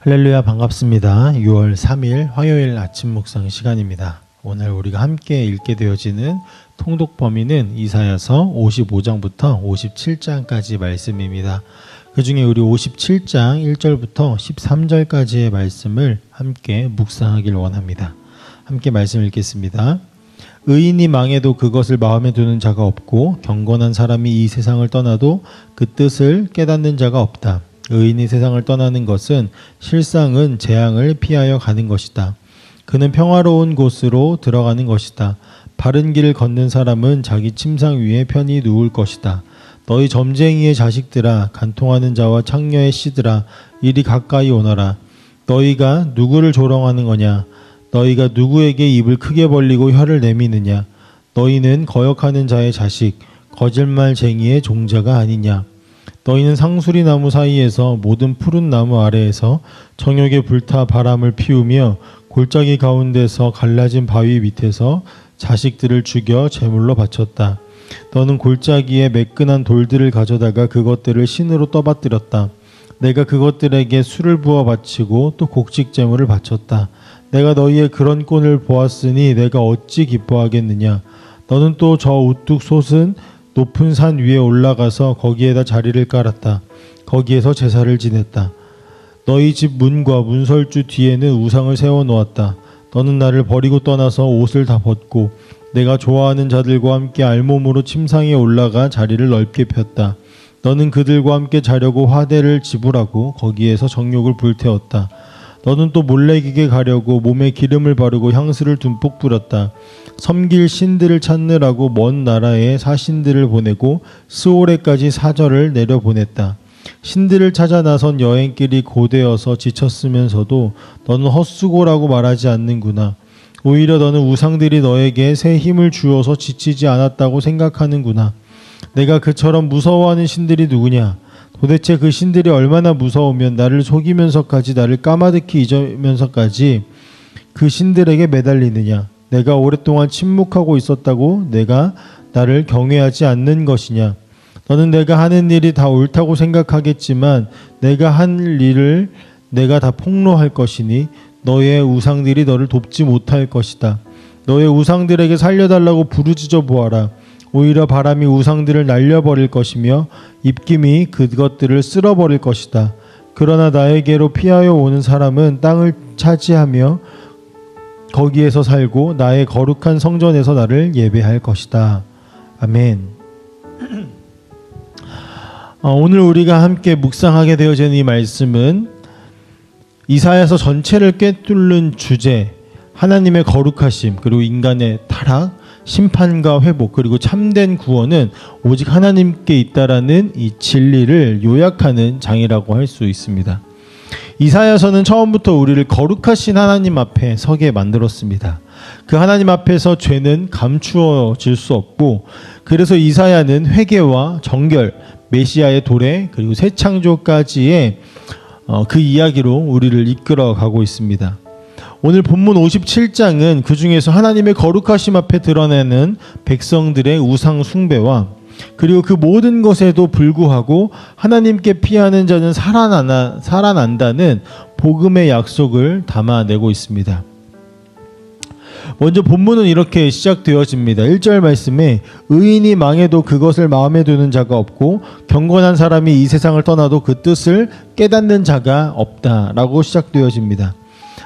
할렐루야, 반갑습니다. 6월 3일 화요일 아침 묵상 시간입니다. 오늘 우리가 함께 읽게 되어지는 통독 범위는 이사야서 55장부터 57장까지 말씀입니다. 그 중에 우리 57장 1절부터 13절까지의 말씀을 함께 묵상하길 원합니다. 함께 말씀 읽겠습니다. 의인이 망해도 그것을 마음에 두는 자가 없고 경건한 사람이 이 세상을 떠나도 그 뜻을 깨닫는 자가 없다. 의인이 세상을 떠나는 것은 실상은 재앙을 피하여 가는 것이다. 그는 평화로운 곳으로 들어가는 것이다. 바른 길을 걷는 사람은 자기 침상 위에 편히 누울 것이다. 너희 점쟁이의 자식들아, 간통하는 자와 창녀의 씨들아, 이리 가까이 오너라. 너희가 누구를 조롱하는 거냐? 너희가 누구에게 입을 크게 벌리고 혀를 내미느냐? 너희는 거역하는 자의 자식, 거짓말쟁이의 종자가 아니냐? 너희는 상수리 나무 사이에서 모든 푸른 나무 아래에서 정욕에 불타 바람을 피우며 골짜기 가운데서 갈라진 바위 밑에서 자식들을 죽여 제물로 바쳤다. 너는 골짜기에 매끈한 돌들을 가져다가 그것들을 신으로 떠받들었다. 내가 그것들에게 술을 부어 바치고 또 곡식 제물을 바쳤다. 내가 너희의 그런 꼴을 보았으니 내가 어찌 기뻐하겠느냐. 너는 또 저 우뚝 솟은 높은 산 위에 올라가서 거기에다 자리를 깔았다. 거기에서 제사를 지냈다. 너희 집 문과 문설주 뒤에는 우상을 세워놓았다. 너는 나를 버리고 떠나서 옷을 다 벗고 내가 좋아하는 자들과 함께 알몸으로 침상에 올라가 자리를 넓게 폈다. 너는 그들과 함께 자려고 화대를 지불하고 거기에서 정욕을 불태웠다. 너는 또 몰래기게 가려고 몸에 기름을 바르고 향수를 듬뿍 뿌렸다. 섬길 신들을 찾느라고 먼 나라에 사신들을 보내고 스오레까지 사절을 내려보냈다. 신들을 찾아 나선 여행길이 고되어서 지쳤으면서도 너는 헛수고라고 말하지 않는구나. 오히려 너는 우상들이 너에게 새 힘을 주어서 지치지 않았다고 생각하는구나. 내가 그처럼 무서워하는 신들이 누구냐? 도대체 그 신들이 얼마나 무서우면 나를 속이면서까지 나를 까마득히 잊으면서까지 그 신들에게 매달리느냐? 내가 오랫동안 침묵하고 있었다고 내가 나를 경외하지 않는 것이냐? 너는 내가 하는 일이 다 옳다고 생각하겠지만 내가 한 일을 내가 다 폭로할 것이니 너의 우상들이 너를 돕지 못할 것이다. 너의 우상들에게 살려달라고 부르짖어 보아라. 오히려 바람이 우상들을 날려버릴 것이며 입김이 그것들을 쓸어버릴 것이다. 그러나 나에게로 피하여 오는 사람은 땅을 차지하며 거기에서 살고 나의 거룩한 성전에서 나를 예배할 것이다. 아멘. 오늘 우리가 함께 묵상하게 되어진 이 말씀은 이사야서 전체를 꿰뚫는 주제, 하나님의 거룩하심, 그리고 인간의 타락, 심판과 회복, 그리고 참된 구원은 오직 하나님께 있다라는 이 진리를 요약하는 장이라고 할 수 있습니다. 이사야서는 처음부터 우리를 거룩하신 하나님 앞에 서게 만들었습니다. 그 하나님 앞에서 죄는 감추어질 수 없고, 그래서 이사야는 회개와 정결, 메시아의 도래, 그리고 새 창조까지의 그 이야기로 우리를 이끌어가고 있습니다. 오늘 본문 57장은 그 중에서 하나님의 거룩하심 앞에 드러내는 백성들의 우상 숭배와 그리고 그 모든 것에도 불구하고 하나님께 피하는 자는 살아난다는 복음의 약속을 담아내고 있습니다. 먼저 본문은 이렇게 시작되어집니다. 1절 말씀에 의인이 망해도 그것을 마음에 두는 자가 없고 경건한 사람이 이 세상을 떠나도 그 뜻을 깨닫는 자가 없다라고 시작되어집니다.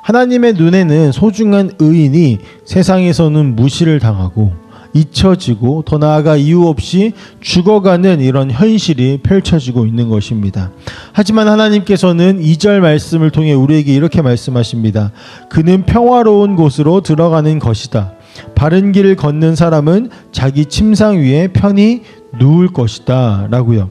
하나님의 눈에는 소중한 의인이 세상에서는 무시를 당하고 잊혀지고 더 나아가 이유 없이 죽어가는 이런 현실이 펼쳐지고 있는 것입니다. 하지만 하나님께서는 2절 말씀을 통해 우리에게 이렇게 말씀하십니다. 그는 평화로운 곳으로 들어가는 것이다. 바른 길을 걷는 사람은 자기 침상 위에 편히 누울 것이다 라고요.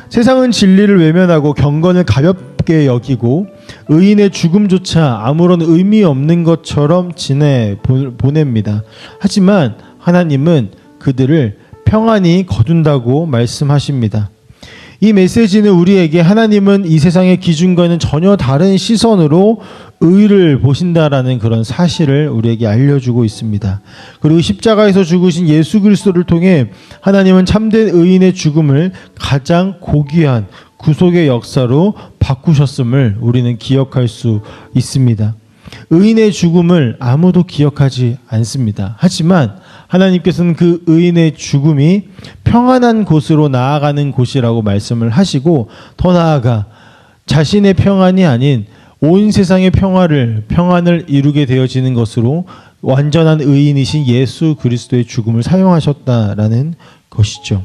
세상은 진리를 외면하고 경건을 가볍게 여기고 의인의 죽음조차 아무런 의미 없는 것처럼 보냅니다. 하지만 하나님은 그들을 평안히 거둔다고 말씀하십니다. 이 메시지는 우리에게 하나님은 이 세상의 기준과는 전혀 다른 시선으로 의를 보신다라는 그런 사실을 우리에게 알려주고 있습니다. 그리고 십자가에서 죽으신 예수 그리스도를 통해 하나님은 참된 의인의 죽음을 가장 고귀한 구속의 역사로 바꾸셨음을 우리는 기억할 수 있습니다. 의인의 죽음을 아무도 기억하지 않습니다. 하지만 하나님께서는 그 의인의 죽음이 평안한 곳으로 나아가는 곳이라고 말씀을 하시고, 더 나아가 자신의 평안이 아닌 온 세상의 평안을 이루게 되어지는 것으로 완전한 의인이신 예수 그리스도의 죽음을 사용하셨다라는 것이죠.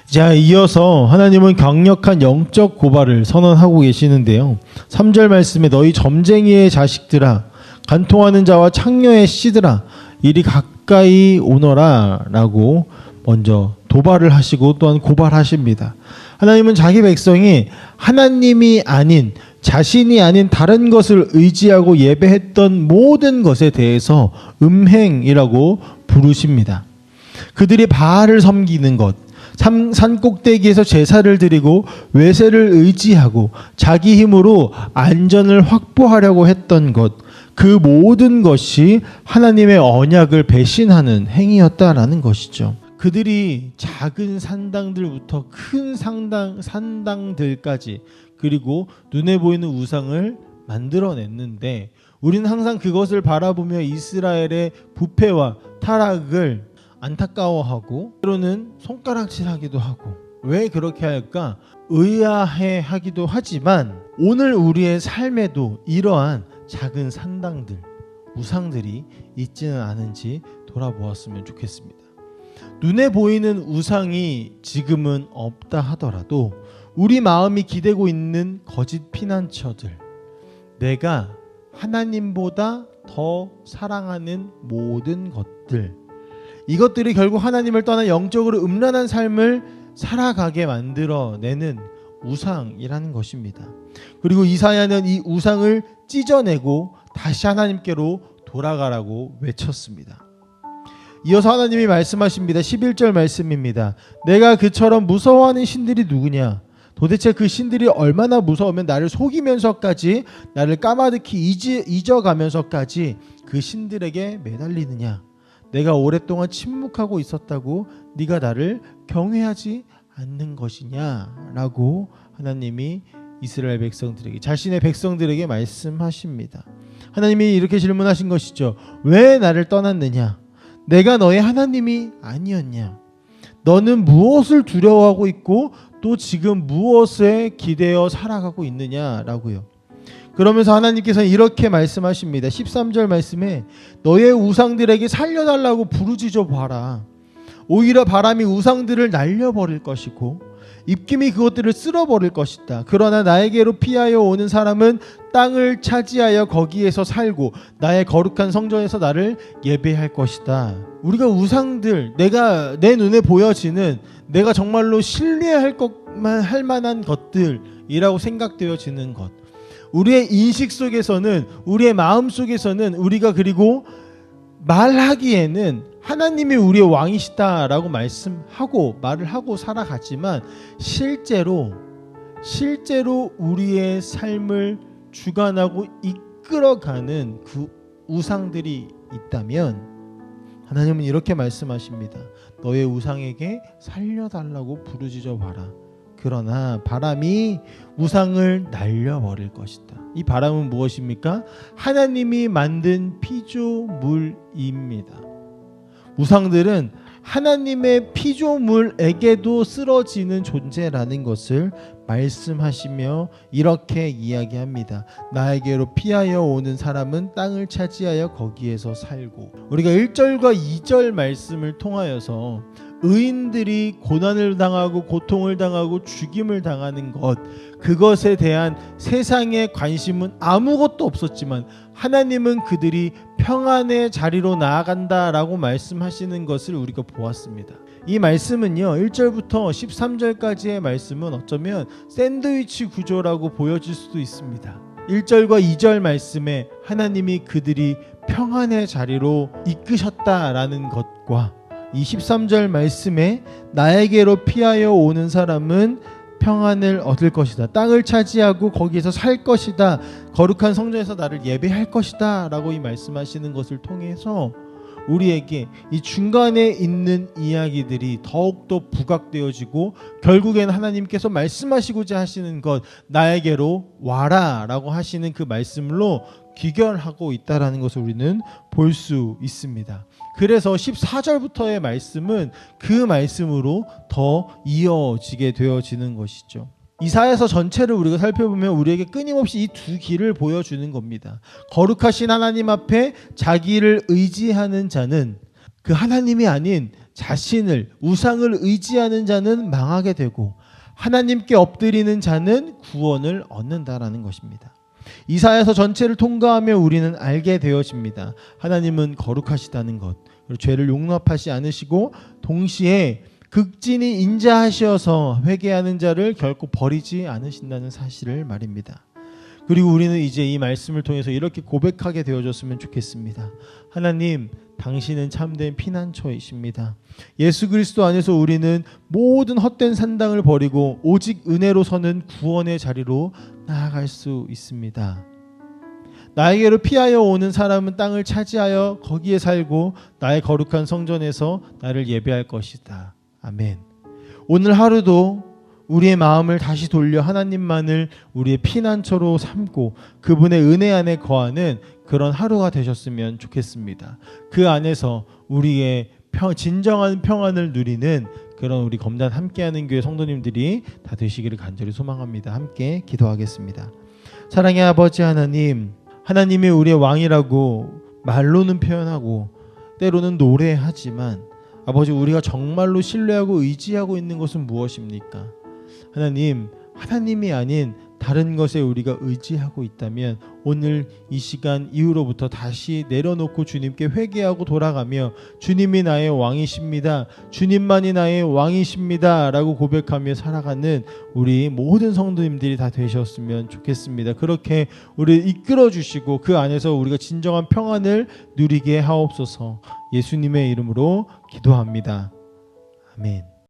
자, 이어서 하나님은 강력한 영적 고발을 선언하고 계시는데요. 3절 말씀에 너희 점쟁이의 자식들아, 간통하는 자와 창녀의 씨들아, 이리 가까이 오너라 라고 먼저 도발을 하시고 또한 고발하십니다. 하나님은 자기 백성이 하나님이 아닌, 자신이 아닌 다른 것을 의지하고 예배했던 모든 것에 대해서 음행이라고 부르십니다. 그들이 바알을 섬기는 것, 산 꼭대기에서 제사를 드리고 외세를 의지하고 자기 힘으로 안전을 확보하려고 했던 것, 그 모든 것이 하나님의 언약을 배신하는 행위였다라는 것이죠. 그들이 작은 산당들부터 큰 산당들까지, 그리고 눈에 보이는 우상을 만들어냈는데, 우리는 항상 그것을 바라보며 이스라엘의 부패와 타락을 안타까워하고 때로는 손가락질하기도 하고, 왜 그렇게 할까 의아해하기도 하지만, 오늘 우리의 삶에도 이러한 작은 산당들, 우상들이 있지는 않은지 돌아보았으면 좋겠습니다. 눈에 보이는 우상이 지금은 없다 하더라도 우리 마음이 기대고 있는 거짓 피난처들, 내가 하나님보다 더 사랑하는 모든 것들, 이것들이 결국 하나님을 떠나 영적으로 음란한 삶을 살아가게 만들어내는 우상이라는 것입니다. 그리고 이사야는 이 우상을 찢어내고 다시 하나님께로 돌아가라고 외쳤습니다. 이어서 하나님이 말씀하십니다. 11절 말씀입니다. 내가 그처럼 무서워하는 신들이 누구냐? 도대체 그 신들이 얼마나 무서우면 나를 속이면서까지, 나를 까마득히 잊어가면서까지 그 신들에게 매달리느냐? 내가 오랫동안 침묵하고 있었다고 네가 나를 경외하지 않는 것이냐? 라고 하나님이 이스라엘 백성들에게, 자신의 백성들에게 말씀하십니다. 하나님이 이렇게 질문하신 것이죠. 왜 나를 떠났느냐? 내가 너의 하나님이 아니었냐? 너는 무엇을 두려워하고 있고 또 지금 무엇에 기대어 살아가고 있느냐라고요. 그러면서 하나님께서는 이렇게 말씀하십니다. 13절 말씀에 너의 우상들에게 살려달라고 부르짖어 봐라. 오히려 바람이 우상들을 날려버릴 것이고 입김이 그것들을 쓸어버릴 것이다. 그러나 나에게로 피하여 오는 사람은 땅을 차지하여 거기에서 살고 나의 거룩한 성전에서 나를 예배할 것이다. 우리가 우상들, 내 눈에 보여지는, 내가 정말로 신뢰할 것만 할 만한 것들이라고 생각되어지는 것, 우리의 인식 속에서는, 우리의 마음 속에서는 우리가 그리고 말하기에는 하나님이 우리의 왕이시다라고 말을 하고 살아가지만, 실제로 우리의 삶을 주관하고 이끌어가는 그 우상들이 있다면 하나님은 이렇게 말씀하십니다. 너의 우상에게 살려달라고 부르짖어 봐라. 그러나 바람이 우상을 날려버릴 것이다. 이 바람은 무엇입니까? 하나님이 만든 피조물입니다. 우상들은 하나님의 피조물에게도 쓰러지는 존재라는 것을 말씀하시며 이렇게 이야기합니다. 나에게로 피하여 오는 사람은 땅을 차지하여 거기에서 살고. 우리가 1절과 2절 말씀을 통하여서 의인들이 고난을 당하고 고통을 당하고 죽임을 당하는 것, 그것에 대한 세상의 관심은 아무것도 없었지만 하나님은 그들이 평안의 자리로 나아간다라고 말씀하시는 것을 우리가 보았습니다. 이 말씀은요, 1절부터 13절까지의 말씀은 어쩌면 샌드위치 구조라고 보여질 수도 있습니다. 1절과 2절 말씀에 하나님이 그들이 평안의 자리로 이끄셨다라는 것과 이 13절 말씀에 나에게로 피하여 오는 사람은 평안을 얻을 것이다. 땅을 차지하고 거기에서 살 것이다. 거룩한 성전에서 나를 예배할 것이다. 라고 이 말씀하시는 것을 통해서 우리에게 이 중간에 있는 이야기들이 더욱더 부각되어지고 결국에는 하나님께서 말씀하시고자 하시는 것, 나에게로 와라 라고 하시는 그 말씀으로 귀결하고 있다는 것을 우리는 볼 수 있습니다. 그래서 14절부터의 말씀은 그 말씀으로 더 이어지게 되어지는 것이죠. 이사야서 전체를 우리가 살펴보면 우리에게 끊임없이 이 두 길을 보여주는 겁니다. 거룩하신 하나님 앞에 자기를 의지하는 자는, 그 하나님이 아닌 자신을, 우상을 의지하는 자는 망하게 되고 하나님께 엎드리는 자는 구원을 얻는다라는 것입니다. 이사야서 전체를 통과하며 우리는 알게 되어집니다. 하나님은 거룩하시다는 것, 그리고 죄를 용납하지 않으시고 동시에 극진히 인자하셔서 회개하는 자를 결코 버리지 않으신다는 사실을 말입니다. 그리고 우리는 이제 이 말씀을 통해서 이렇게 고백하게 되어졌으면 좋겠습니다. 하나님, 당신은 참된 피난처이십니다. 예수 그리스도 안에서 우리는 모든 헛된 산당을 버리고 오직 은혜로 서는 구원의 자리로 나아갈 수 있습니다. 나에게로 피하여 오는 사람은 땅을 차지하여 거기에 살고 나의 거룩한 성전에서 나를 예배할 것이다. 아멘. 오늘 하루도 우리의 마음을 다시 돌려 하나님만을 우리의 피난처로 삼고 그분의 은혜 안에 거하는 그런 하루가 되셨으면 좋겠습니다. 그 안에서 우리의 진정한 평안을 누리는 그런 우리 검단 함께하는 교회 성도님들이 다 되시기를 간절히 소망합니다. 함께 기도하겠습니다. 사랑의 아버지 하나님, 하나님이 우리의 왕이라고 말로는 표현하고 때로는 노래하지만 아버지, 우리가 정말로 신뢰하고 의지하고 있는 것은 무엇입니까? 하나님, 하나님이 아닌 다른 것에 우리가 의지하고 있다면 오늘 이 시간 이후로부터 다시 내려놓고 주님께 회개하고 돌아가며 주님이 나의 왕이십니다, 주님만이 나의 왕이십니다 라고 고백하며 살아가는 우리 모든 성도님들이 다 되셨으면 좋겠습니다. 그렇게 우리를 이끌어 주시고 그 안에서 우리가 진정한 평안을 누리게 하옵소서. 예수님의 이름으로 기도합니다. 아멘.